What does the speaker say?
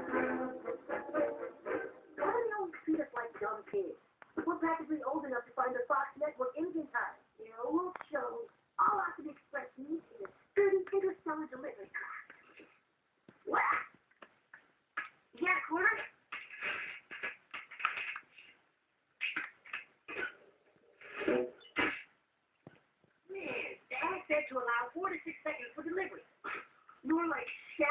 Why do they always treat us like dumb kids? We're practically old enough to find the Fox Network engine time. You know, we'll show all Optimus Express needs is a sturdy interstellar delivery craft. What? You got a quarter? Man, Dad said to allow 4 to 6 seconds for delivery. More like 7.